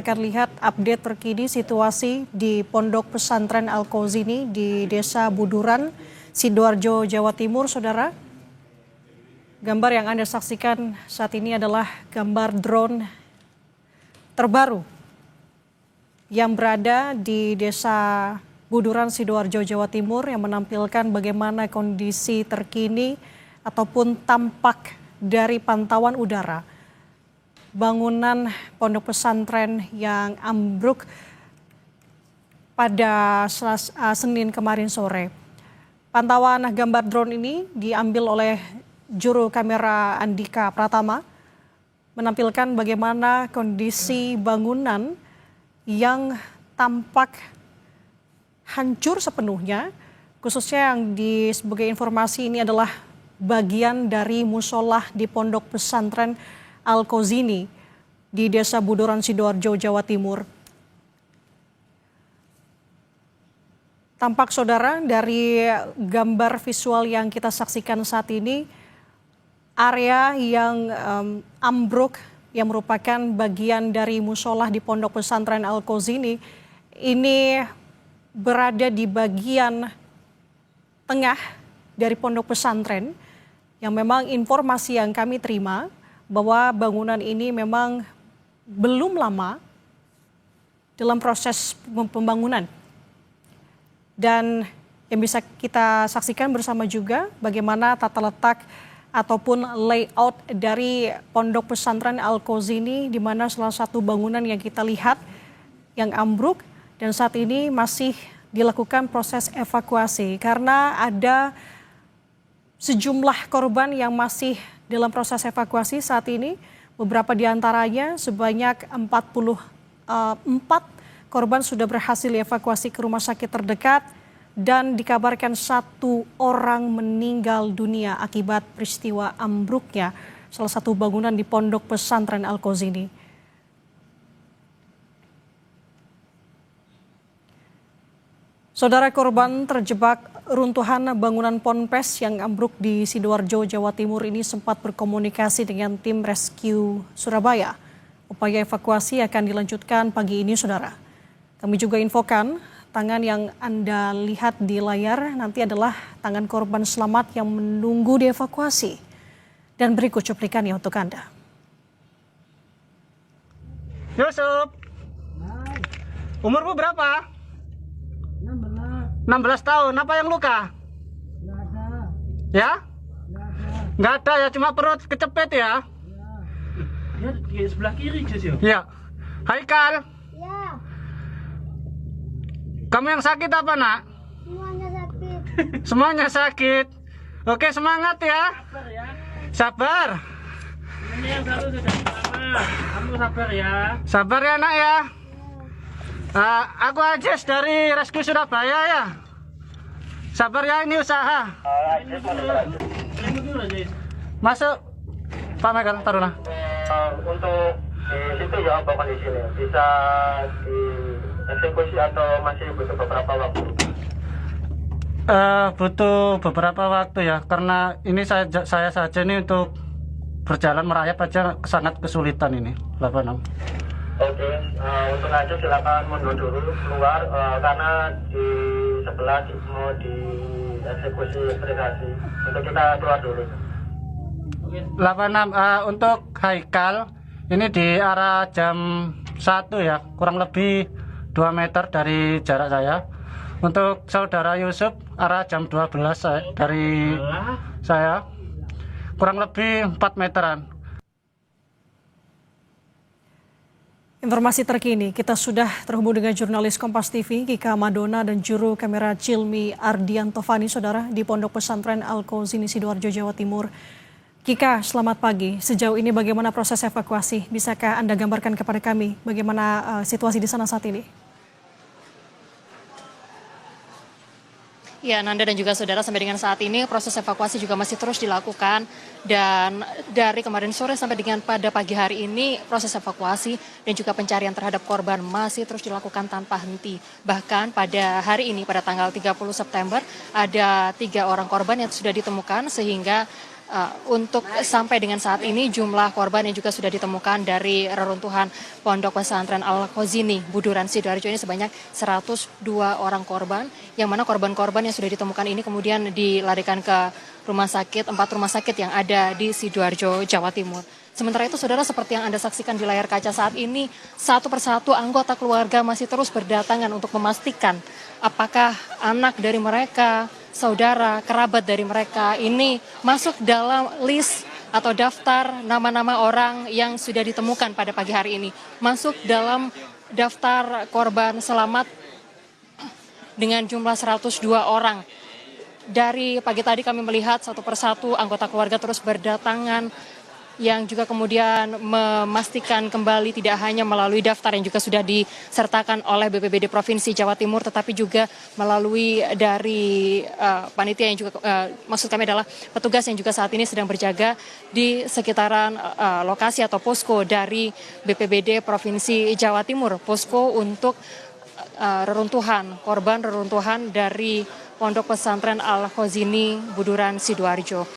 akan lihat update terkini situasi di Pondok Pesantren Al-Qauzini di Desa Buduran, Sidoarjo, Jawa Timur, Saudara. Gambar yang Anda saksikan saat ini adalah gambar drone terbaru yang berada di Desa Buduran, Sidoarjo, Jawa Timur yang menampilkan bagaimana kondisi terkini ataupun tampak dari pantauan udara bangunan pondok pesantren yang ambruk pada Senin kemarin sore. Pantauan gambar drone ini diambil oleh juru kamera Andika Pratama, menampilkan bagaimana kondisi bangunan yang tampak hancur sepenuhnya, khususnya yang sebagai informasi ini adalah bagian dari musola di pondok pesantren Al-Qauzini di Desa Buduran, Sidoarjo, Jawa Timur. Tampak saudara dari gambar visual yang kita saksikan saat ini, area yang ambruk yang merupakan bagian dari musola di pondok pesantren Al-Qauzini ini berada di bagian tengah dari pondok pesantren, yang memang informasi yang kami terima bahwa bangunan ini memang belum lama dalam proses pembangunan. Dan yang bisa kita saksikan bersama juga bagaimana tata letak ataupun layout dari pondok pesantren Al-Qauzini, di mana salah satu bangunan yang kita lihat yang ambruk dan saat ini masih dilakukan proses evakuasi karena ada sejumlah korban yang masih dalam proses evakuasi saat ini. Beberapa di antaranya sebanyak 44 korban sudah berhasil dievakuasi ke rumah sakit terdekat dan dikabarkan 1 orang meninggal dunia akibat peristiwa ambruknya salah satu bangunan di pondok pesantren Al-Qauzini. Saudara, korban terjebak runtuhan bangunan ponpes yang ambruk di Sidoarjo, Jawa Timur ini sempat berkomunikasi dengan tim rescue Surabaya. Upaya evakuasi akan dilanjutkan pagi ini, saudara. Kami juga infokan tangan yang Anda lihat di layar nanti adalah tangan korban selamat yang menunggu dievakuasi. Dan berikut cuplikannya untuk Anda. Yusuf, umurmu berapa? 16 tahun. Apa yang luka? Nggak ada. Ya? Nggak ada. Nggak ada ya, cuma perut kecepet ya? Ya, di sebelah kiri, Jus, ya? Ya. Haikal, Ya, kamu yang sakit apa, nak? semuanya sakit. Semuanya sakit. Oke, semangat ya. Sabar ya. Sabar. Ini yang satu sudah lama. Kamu sabar ya. Sabar ya, nak ya. Aku Ajis dari Rescue Surabaya ya. Sabar ya, ini usaha. Ini dulu, Jis. Masuk. Pak Michael, taruhlah. Untuk di situ ya apa kondisinya? Bisa dieksekusi atau masih butuh beberapa waktu? Butuh beberapa waktu ya, karena ini saya saja ini untuk berjalan merayap aja sangat kesulitan ini, 86. Oke, untuk aja silakan mundur dulu keluar karena di sebelah mau dieksekusi privasi. Untuk kita keluar dulu. 86 untuk Haikal ini di arah jam 1 ya, kurang lebih 2 meter dari jarak saya. Untuk saudara Yusuf arah jam 12 dari saya, kurang lebih 4 meteran. Informasi terkini, kita sudah terhubung dengan jurnalis Kompas TV, Kika Madona, dan juru kamera Cilmi Ardiantovani, saudara, di Pondok Pesantren Al-Qauzini, Sidoarjo, Jawa Timur. Kika, selamat pagi. Sejauh ini bagaimana proses evakuasi? Bisakah Anda gambarkan kepada kami bagaimana situasi di sana saat ini? Ya, Nanda dan juga saudara, sampai dengan saat ini proses evakuasi juga masih terus dilakukan, dan dari kemarin sore sampai dengan pada pagi hari ini proses evakuasi dan juga pencarian terhadap korban masih terus dilakukan tanpa henti. Bahkan pada hari ini pada tanggal 30 September ada 3 orang korban yang sudah ditemukan, sehingga Untuk sampai dengan saat ini jumlah korban yang juga sudah ditemukan dari reruntuhan Pondok Pesantren Al-Khazini Buduran Sidoarjo ini sebanyak 102 orang korban, yang mana korban-korban yang sudah ditemukan ini kemudian dilarikan ke rumah sakit, 4 rumah sakit yang ada di Sidoarjo, Jawa Timur. Sementara itu, saudara, seperti yang Anda saksikan di layar kaca saat ini, satu persatu anggota keluarga masih terus berdatangan untuk memastikan apakah anak dari mereka, saudara, kerabat dari mereka ini masuk dalam list atau daftar nama-nama orang yang sudah ditemukan pada pagi hari ini. Masuk dalam daftar korban selamat dengan jumlah 102 orang. Dari pagi tadi kami melihat satu persatu anggota keluarga terus berdatangan, yang juga kemudian memastikan kembali tidak hanya melalui daftar yang juga sudah disertakan oleh BPBD Provinsi Jawa Timur, tetapi juga melalui dari panitia yang juga, maksud kami adalah petugas yang juga saat ini sedang berjaga di sekitaran lokasi atau posko dari BPBD Provinsi Jawa Timur, posko untuk korban reruntuhan dari Pondok Pesantren Al-Khazini Buduran Sidoarjo.